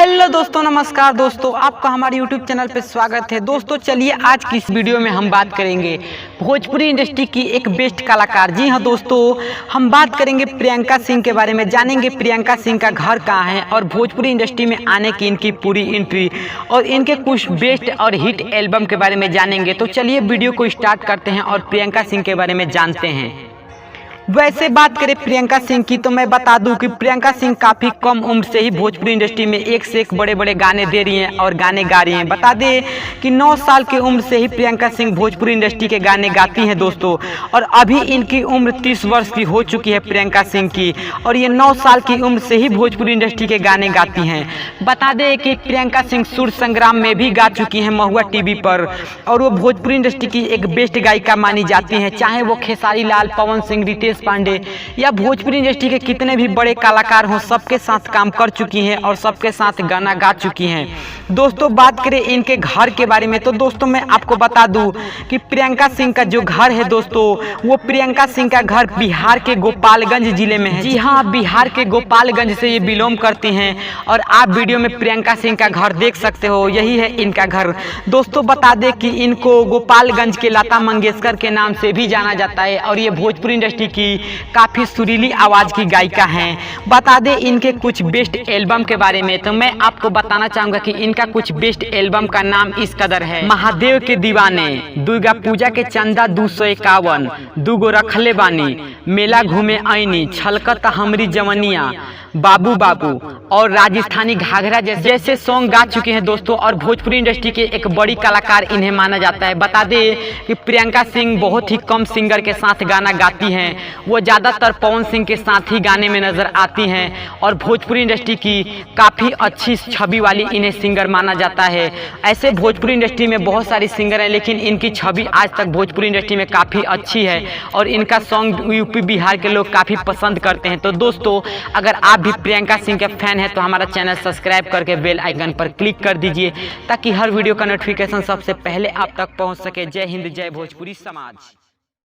Hello दोस्तों, नमस्कार दोस्तों, आपका हमारे यूट्यूब चैनल पे स्वागत है। दोस्तों चलिए आज की इस वीडियो में हम बात करेंगे भोजपुरी इंडस्ट्री की एक बेस्ट कलाकार। जी हाँ दोस्तों, हम बात करेंगे प्रियंका सिंह के बारे में, जानेंगे प्रियंका सिंह का घर कहाँ है और भोजपुरी इंडस्ट्री में आने की इनकी पूरी एंट्री और इनके कुछ बेस्ट और हिट एल्बम के बारे में जानेंगे। तो चलिए वीडियो को स्टार्ट करते हैं और प्रियंका सिंह के बारे में जानते हैं। वैसे बात करें प्रियंका सिंह की तो मैं बता दूं कि प्रियंका सिंह काफ़ी कम उम्र से ही भोजपुरी इंडस्ट्री में एक से एक बड़े बड़े गाने दे रही हैं और गाने गा रही हैं। बता दें कि 9 साल की उम्र से ही प्रियंका सिंह भोजपुरी इंडस्ट्री के गाने गाती हैं दोस्तों, और अभी इनकी उम्र 30 वर्ष की हो चुकी है प्रियंका सिंह की, और ये 9 साल की उम्र से ही भोजपुरी इंडस्ट्री के गाने गाती हैं। बता दें कि प्रियंका सिंह सुर संग्राम में भी गा चुकी हैं महुआ टीवी पर, और वो भोजपुरी इंडस्ट्री की एक बेस्ट गायिका मानी जाती हैं। चाहे वो खेसारी लाल, पवन सिंह, रितेश पांडे या भोजपुरी इंडस्ट्री के कितने भी बड़े कलाकार हों, सबके साथ काम कर चुकी हैं और सबके साथ गाना गा चुकी हैं। दोस्तों बात करें इनके घर के बारे में तो दोस्तों मैं आपको बता दूं कि प्रियंका सिंह का जो घर है दोस्तों, वो प्रियंका सिंह का घर बिहार के गोपालगंज जिले में है। जी हाँ, बिहार के गोपालगंज से ये बिलोंग करती हैं, और आप वीडियो में प्रियंका सिंह का घर देख सकते हो, यही है इनका घर। दोस्तों बता दें कि इनको गोपालगंज के लता मंगेशकर के नाम से भी जाना जाता है, और ये भोजपुरी इंडस्ट्री की काफी सुरीली आवाज की गायिका हैं। बता दें इनके कुछ बेस्ट एल्बम के बारे में तो मैं आपको बताना चाहूंगा कि इनका कुछ बेस्ट एल्बम का नाम इस कदर है। महादेव के दीवाने, दुर्गा पूजा के चंदा 251, दूगो रखले बानी, मेला घूमे आईनी, छलकत हमरी जवनिया, बाबू बाबू और राजस्थानी घाघरा जैसे सॉन्ग गा चुके हैं दोस्तों, और भोजपुरी इंडस्ट्री के एक बड़ी कलाकार इन्हें माना जाता है। बता दें कि प्रियंका सिंह बहुत ही कम सिंगर के साथ गाना गाती हैं, वो ज़्यादातर पवन सिंह के साथ ही गाने में नज़र आती हैं, और भोजपुरी इंडस्ट्री की काफ़ी अच्छी छवि वाली इन्हें सिंगर माना जाता है। ऐसे भोजपुरी इंडस्ट्री में बहुत सारी सिंगर हैं, लेकिन इनकी छवि आज तक भोजपुरी इंडस्ट्री में काफ़ी अच्छी है, और इनका सॉन्ग यूपी बिहार के लोग काफ़ी पसंद करते हैं। तो दोस्तों अगर आप भी प्रियंका सिंह के फैन है तो हमारा चैनल सब्सक्राइब करके बेल आइकन पर क्लिक कर दीजिए, ताकि हर वीडियो का नोटिफिकेशन सबसे पहले आप तक पहुंच सके। जय हिंद, जय भोजपुरी समाज।